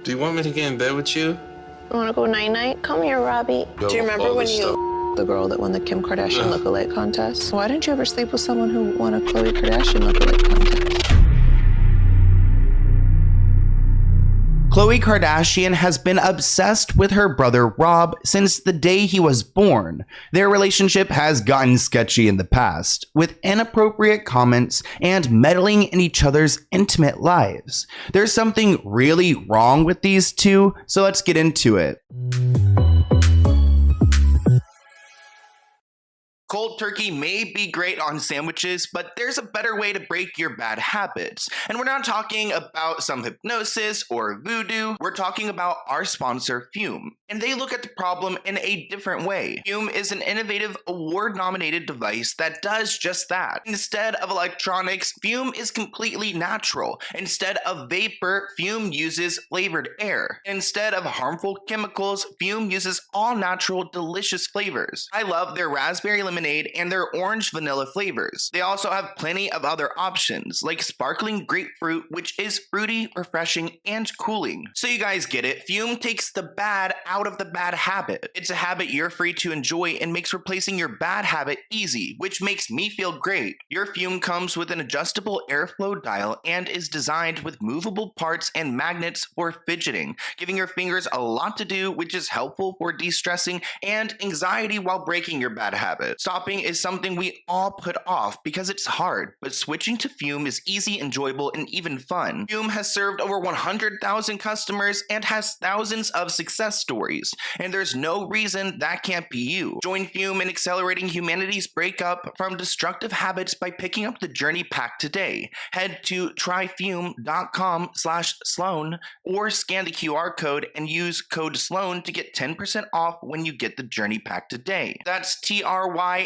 Do you want me to get in bed with you? You wanna go night-night? Come here, Robbie. Do you remember when you the girl that won the Kim Kardashian lookalike contest? Why didn't you ever sleep with someone who won a Khloe Kardashian lookalike contest? Khloe Kardashian has been obsessed with her brother Rob since the day he was born. Their relationship has gotten sketchy in the past, with inappropriate comments and meddling in each other's intimate lives. There's something really wrong with these two, so let's get into it. Cold turkey may be great on sandwiches, but there's a better way to break your bad habits. And we're not talking about some hypnosis or voodoo. We're talking about our sponsor, Fume. And they look at the problem in a different way. Fume is an innovative, award-nominated device that does just that. Instead of electronics, Fume is completely natural. Instead of vapor, Fume uses flavored air. Instead of harmful chemicals, Fume uses all-natural, delicious flavors. I love their raspberry lemonade and their orange vanilla flavors. They also have plenty of other options, like sparkling grapefruit, which is fruity, refreshing, and cooling. So you guys get it, Fume takes the bad out of the bad habit. It's a habit you're free to enjoy and makes replacing your bad habit easy, which makes me feel great. Your Fume comes with an adjustable airflow dial and is designed with movable parts and magnets for fidgeting, giving your fingers a lot to do, which is helpful for de-stressing and anxiety while breaking your bad habit. Stopping is something we all put off because it's hard, but switching to Fume is easy, enjoyable, and even fun. Fume has served over 100,000 customers and has thousands of success stories, and there's no reason that can't be you. Join Fume in accelerating humanity's breakup from destructive habits by picking up the Journey Pack today. Head to tryfume.com/Sloan or scan the QR code and use code Sloan to get 10% off when you get the Journey Pack today. That's tryfume.com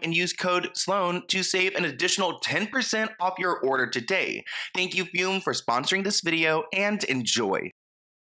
and use code Sloan to save an additional 10% off your order today. Thank you, Fume, for sponsoring this video, and enjoy.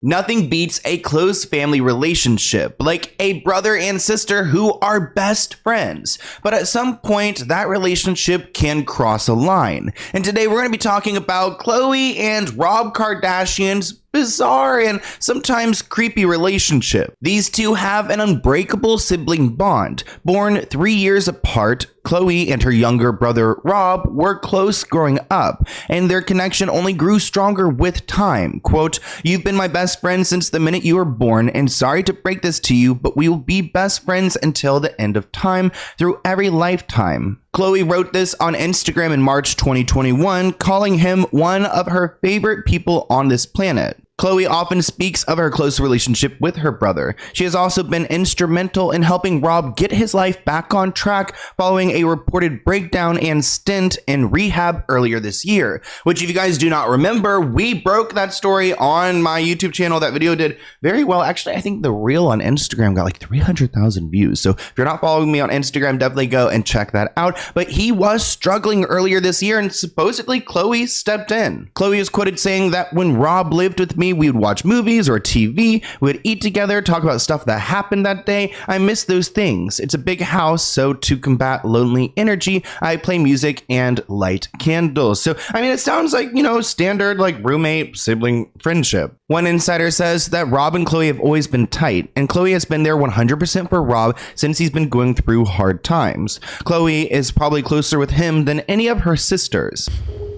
Nothing beats a close family relationship, like a brother and sister who are best friends. But at some point, that relationship can cross a line. And today we're going to be talking about Khloe and Rob Kardashian's bizarre and sometimes creepy relationship. These two have an unbreakable sibling bond. Born 3 years apart, Khloe and her younger brother Rob were close growing up, and their connection only grew stronger with time. Quote, "You've been my best friend since the minute you were born, and sorry to break this to you, but we will be best friends until the end of time, through every lifetime." Khloe wrote this on Instagram in March 2021, calling him one of her favorite people on this planet. Khloe often speaks of her close relationship with her brother. She has also been instrumental in helping Rob get his life back on track following a reported breakdown and stint in rehab earlier this year, which, if you guys do not remember, we broke that story on my YouTube channel. That video did very well. Actually, I think the reel on Instagram got like 300,000 views. So if you're not following me on Instagram, definitely go and check that out. But he was struggling earlier this year, and supposedly Khloe stepped in. Khloe is quoted saying that when Rob lived with me, we would watch movies or TV, we would eat together, talk about stuff that happened that day. I miss those things. It's a big house, so to combat lonely energy, I play music and light candles. So, I mean, it sounds like, you know, standard like roommate, sibling friendship. One insider says that Rob and Khloe have always been tight, and Khloe has been there 100% for Rob since he's been going through hard times. Khloe is probably closer with him than any of her sisters.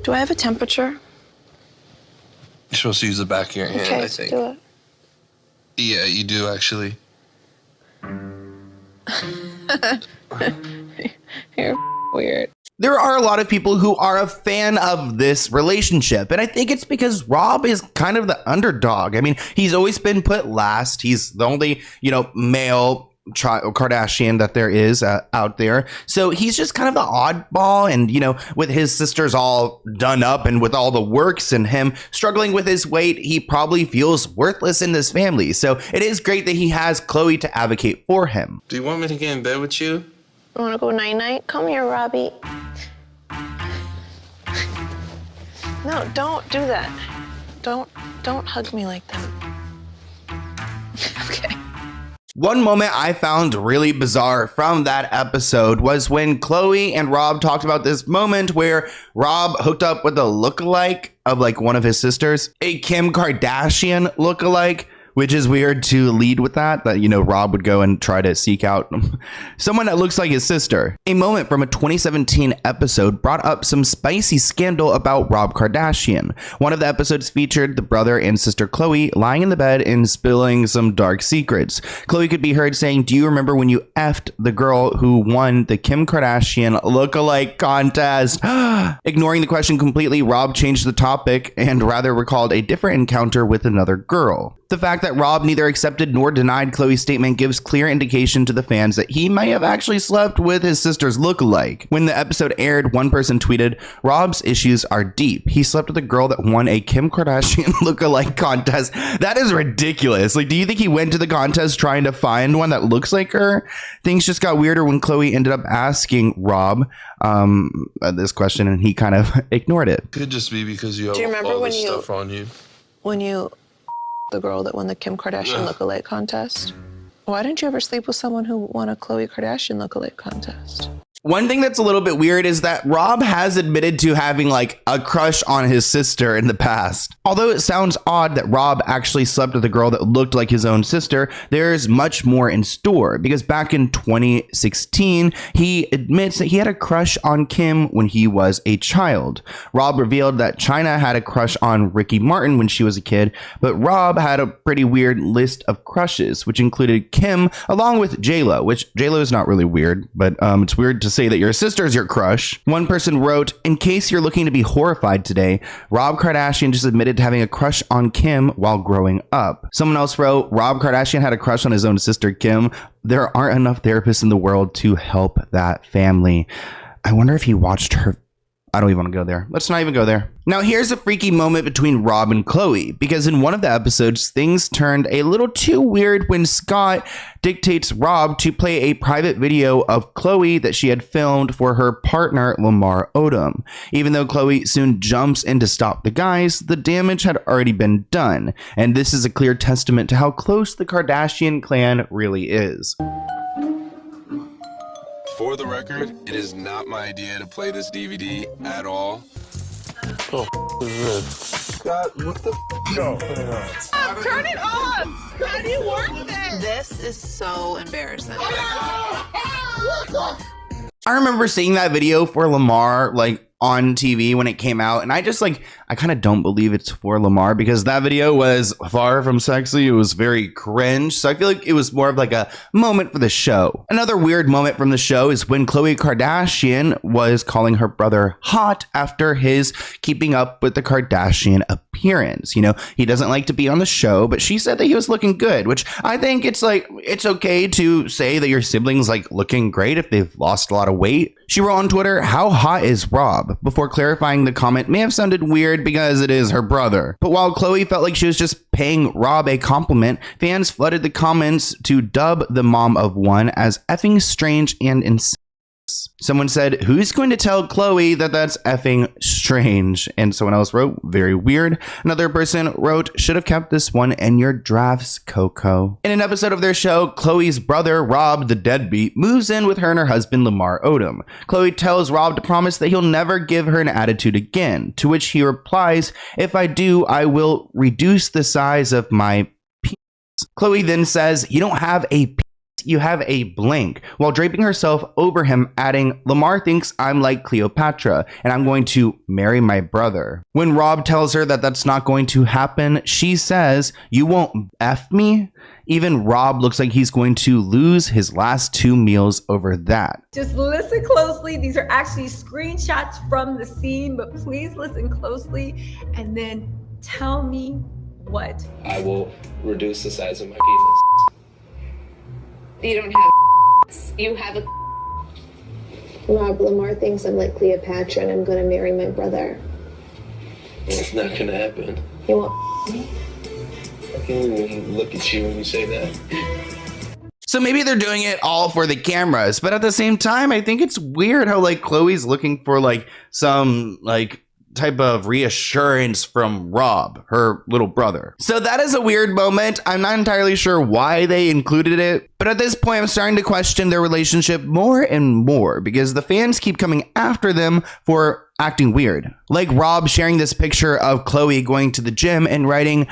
Do I have a temperature? You're supposed to use the back of your hand, Okay, I think. do it. Yeah, you do, actually. You're weird. There are a lot of people who are a fan of this relationship, and I think it's because Rob is kind of the underdog. I mean, he's always been put last. He's the only, you know, male Kardashian that there is out there. So he's just kind of the oddball, and, you know, with his sisters all done up and with all the works and him struggling with his weight, he probably feels worthless in this family. So it is great that he has Khloe to advocate for him. Do you want me to get in bed with you? You wanna go night-night? Come here, Robbie. No, don't do that. Don't hug me like that. Okay. One moment I found really bizarre from that episode was when Khloe and Rob talked about this moment where Rob hooked up with a lookalike of like one of his sisters, a Kim Kardashian lookalike, which is weird to lead with that, you know, Rob would go and try to seek out someone that looks like his sister. A moment from a 2017 episode brought up some spicy scandal about Rob Kardashian. One of the episodes featured the brother and sister Khloe lying in the bed and spilling some dark secrets. Khloe could be heard saying, "Do you remember when you effed the girl who won the Kim Kardashian lookalike contest?" Ignoring the question completely, Rob changed the topic and rather recalled a different encounter with another girl. The fact that Rob neither accepted nor denied Khloe's statement gives clear indication to the fans that he may have actually slept with his sister's lookalike. When the episode aired, one person tweeted, "Rob's issues are deep. He slept with a girl that won a Kim Kardashian lookalike contest." That is ridiculous. Like, do you think he went to the contest trying to find one that looks like her? Things just got weirder when Khloe ended up asking Rob this question and he kind of ignored it. Could just be because you have remember all when this you- stuff on you. When you the girl that won the Kim Kardashian lookalike contest? Why didn't you ever sleep with someone who won a Khloe Kardashian lookalike contest? One thing that's a little bit weird is that Rob has admitted to having like a crush on his sister in the past. Although it sounds odd that Rob actually slept with a girl that looked like his own sister, there's much more in store because back in 2016, he admits that he had a crush on Kim when he was a child. Rob revealed that China had a crush on Ricky Martin when she was a kid, but Rob had a pretty weird list of crushes, which included Kim along with J-Lo, which J-Lo is not really weird, but it's weird to say that your sister is your crush. One person wrote, "In case you're looking to be horrified today, Rob Kardashian just admitted to having a crush on Kim while growing up." Someone else wrote, "Rob Kardashian had a crush on his own sister Kim. There aren't enough therapists in the world to help that family." I wonder if he watched her. I don't even want to go there. Let's not even go there. Now, here's a freaky moment between Rob and Khloe, because in one of the episodes, things turned a little too weird when Scott dictates Rob to play a private video of Khloe that she had filmed for her partner, Lamar Odom. Even though Khloe soon jumps in to stop the guys, the damage had already been done. And this is a clear testament to how close the Kardashian clan really is. For the record, it is not my idea to play this DVD at all. Oh, what is this? God, what the? No. Turn it off! How do you work this? This is so embarrassing. I remember seeing that video for Lamar like on TV when it came out, and I kind of don't believe it's for Lamar because that video was far from sexy. It was very cringe, so I feel like it was more of like a moment for the show. Another weird moment from the show is when Khloe Kardashian was calling her brother hot after his keeping up with the Kardashian appearance. You know, he doesn't like to be on the show, but she said that he was looking good, which I think it's okay to say that your siblings like looking great if they've lost a lot of weight. She wrote on Twitter, "How hot is Rob?" before clarifying the comment may have sounded weird because it is her brother. But while Khloe felt like she was just paying Rob a compliment, fans flooded the comments to dub the mom of one as effing strange and insane. Someone said, "Who's going to tell Khloe that that's effing strange?" And someone else wrote, "Very weird." Another person wrote, "Should have kept this one in your drafts, Coco." In an episode of their show, Khloe's brother, Rob, the deadbeat, moves in with her and her husband, Lamar Odom. Khloe tells Rob to promise that he'll never give her an attitude again, to which he replies, "If I do, I will reduce the size of my penis." Khloe then says, "You don't have a penis. You have a blank," while draping herself over him, adding, "Lamar thinks I'm like Cleopatra and I'm going to marry my brother." When Rob tells her that that's not going to happen, she says, "You won't F me?" Even Rob looks like he's going to lose his last 2 meals over that. Just listen closely. These are actually screenshots from the scene, but please listen closely and then tell me what. I will reduce the size of my penis. You don't have you have a Rob, Lamar thinks I'm like Cleopatra and I'm gonna marry my brother. It's not gonna happen. You want me? I can't even look at you when you say that. So maybe they're doing it all for the cameras, but at the same time, I think it's weird how like Khloe's looking for like some like type of reassurance from Rob, her little brother. So that is a weird moment. I'm not entirely sure why they included it, but at this point I'm starting to question their relationship more and more because the fans keep coming after them for acting weird. Like Rob sharing this picture of Khloe going to the gym and writing,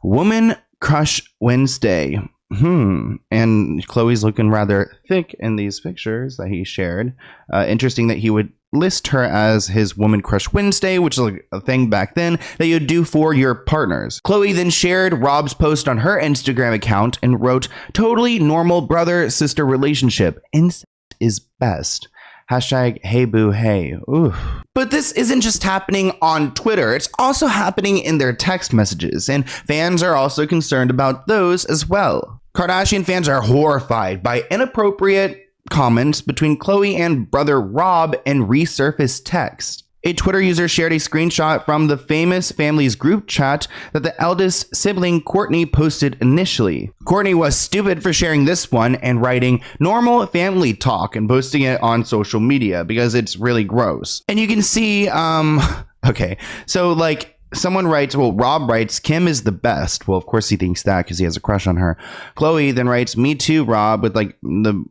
"Woman Crush Wednesday." And Khloe's looking rather thick in these pictures that he shared. Interesting that he would list her as his Woman Crush Wednesday, which is like a thing back then that you'd do for your partners. Khloe then shared Rob's post on her Instagram account and wrote, "Totally normal brother-sister relationship. Incest is best. Hashtag hey boo hey." Ooh. But this isn't just happening on Twitter. It's also happening in their text messages, and fans are also concerned about those as well. Kardashian fans are horrified by inappropriate comments between Khloe and brother Rob and resurfaced text. A Twitter user shared a screenshot from the famous family's group chat that the eldest sibling Kourtney posted initially. Kourtney was stupid for sharing this one and writing "normal family talk" and posting it on social media because it's really gross. And you can see, okay, so like someone writes, well, Rob writes, "Kim is the best." Well, of course he thinks that because he has a crush on her. Khloe then writes, "Me too, Rob," with like the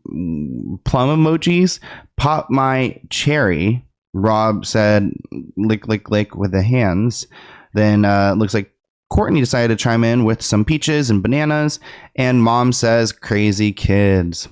plum emojis. "Pop my cherry." Rob said, "Lick, lick, lick" with the hands. Then looks like Kourtney decided to chime in with some peaches and bananas. And mom says, "Crazy kids."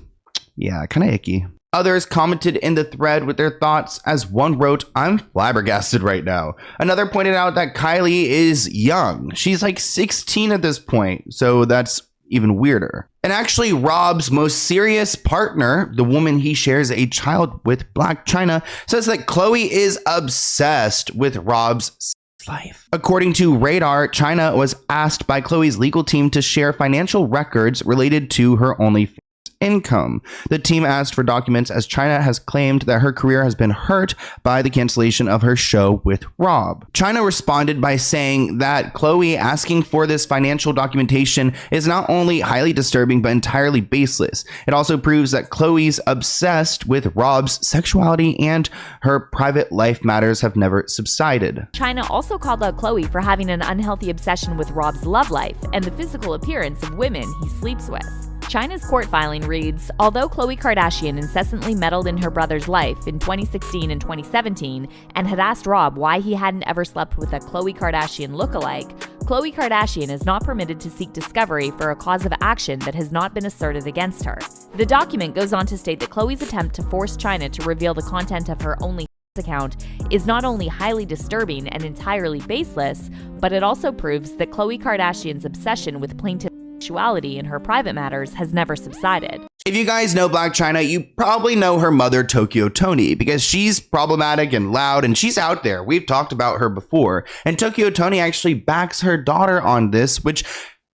Yeah, kind of icky. Others commented in the thread with their thoughts as one wrote, "I'm flabbergasted right now." Another pointed out that Kylie is young. She's like 16 at this point, so that's even weirder. And actually, Rob's most serious partner, the woman he shares a child with, Blac Chyna, says that Khloe is obsessed with Rob's life. According to Radar, Chyna was asked by Khloe's legal team to share financial records related to her OnlyFans income. The team asked for documents as Chyna has claimed that her career has been hurt by the cancellation of her show with Rob. Chyna responded by saying that Khloe asking for this financial documentation is not only highly disturbing but entirely baseless. It also proves that Khloe's obsessed with Rob's sexuality and her private life matters have never subsided. Chyna also called out Khloe for having an unhealthy obsession with Rob's love life and the physical appearance of women he sleeps with. Chyna's court filing reads, although Khloe Kardashian incessantly meddled in her brother's life in 2016 and 2017 and had asked Rob why he hadn't ever slept with a Khloe Kardashian lookalike, Khloe Kardashian is not permitted to seek discovery for a cause of action that has not been asserted against her. The document goes on to state that Khloe's attempt to force Chyna to reveal the content of her OnlyFans account is not only highly disturbing and entirely baseless, but it also proves that Khloe Kardashian's obsession with plaintiff sexuality in her private matters has never subsided. If you guys know Blac Chyna, you probably know her mother, Tokyo Toni, because she's problematic and loud and she's out there. We've talked about her before. And Tokyo Toni actually backs her daughter on this, which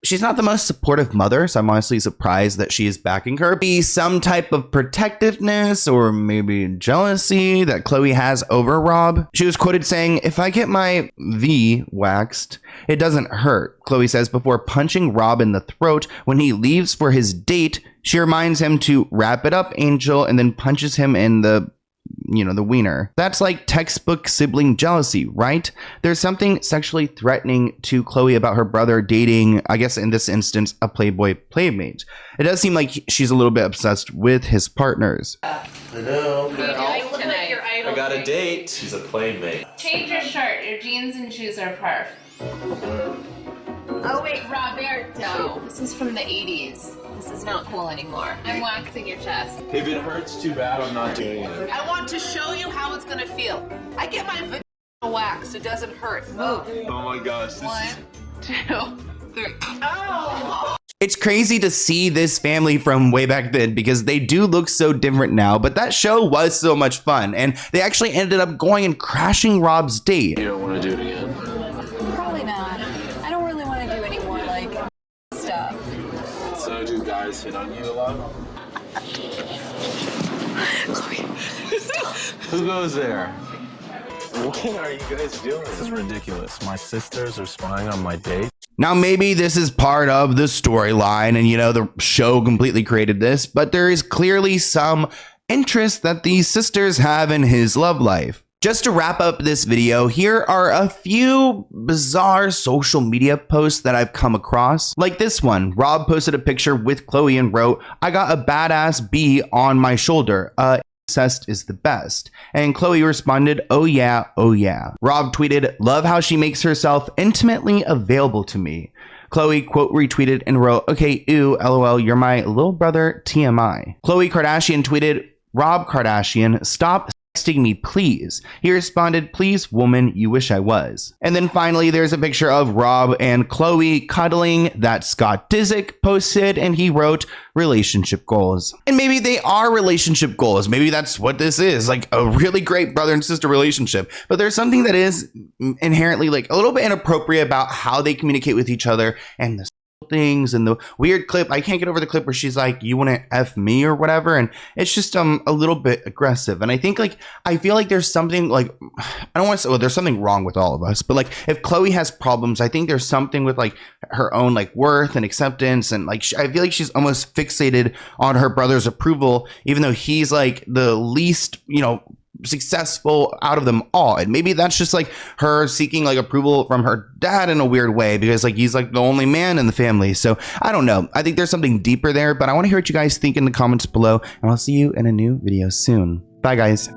she's not the most supportive mother, so I'm honestly surprised that she is backing her. Be some type of protectiveness or maybe jealousy that Khloe has over Rob. She was quoted saying, "If I get my V waxed, it doesn't hurt," Khloe says before punching Rob in the throat when he leaves for his date. She reminds him to wrap it up, Angel, and then punches him in the wiener. That's like textbook sibling jealousy, right? There's something sexually threatening to Khloe about her brother dating, I guess in this instance, a Playboy playmate. It does seem like she's a little bit obsessed with his partners. I know. I got a date. She's a playmate. Change your shirt. Your jeans and shoes are perf. Oh wait, Roberto. This is from the 80s. This is not cool anymore. I'm waxing your chest. If it hurts too bad, I'm not doing it. I want to show you how it's gonna feel. I get my vagina waxed. It doesn't hurt. Move. Oh my gosh. One, 2, 3. Oh! It's crazy to see this family from way back then because they do look so different now, but that show was so much fun and they actually ended up going and crashing Rob's date. You don't want to do it again? Probably not. I don't really want to do any more like stuff. So do guys hit on you a lot? Khloe, stop. Who goes there? What are you guys doing? This is ridiculous. My sisters are spying on my date. Now, maybe this is part of the storyline and, the show completely created this, but there is clearly some interest that these sisters have in his love life. Just to wrap up this video, here are a few bizarre social media posts that I've come across. Like this one, Rob posted a picture with Khloe and wrote, "I got a badass bee on my shoulder. Incest is the best." And Khloe responded, "Oh yeah, oh yeah." Rob tweeted, "Love how she makes herself intimately available to me." Khloe quote retweeted and wrote, "Okay, ew, lol, you're my little brother, TMI." Khloe Kardashian tweeted, "Rob Kardashian, stop texting me, please." He responded, "Please, woman, you wish I was." And then finally, there's a picture of Rob and Khloe cuddling that Scott Disick posted, and he wrote, "Relationship goals." And maybe they are relationship goals. Maybe that's what this is, like a really great brother and sister relationship. But there's something that is inherently like a little bit inappropriate about how they communicate with each other and the things and the weird clip. I can't get over the clip where she's like, "You want to F me" or whatever, and it's just a little bit aggressive. And I think like I feel like there's something like, I don't want to say, well, there's something wrong with all of us, but like if Khloe has problems, I think there's something with like her own like worth and acceptance, and like I feel like she's almost fixated on her brother's approval, even though he's like the least, you know, successful out of them all. And maybe that's just like her seeking like approval from her dad in a weird way, because like he's like the only man in the family. So I don't know, I think there's something deeper there, but I want to hear what you guys think in the comments below, and I'll see you in a new video soon. Bye guys.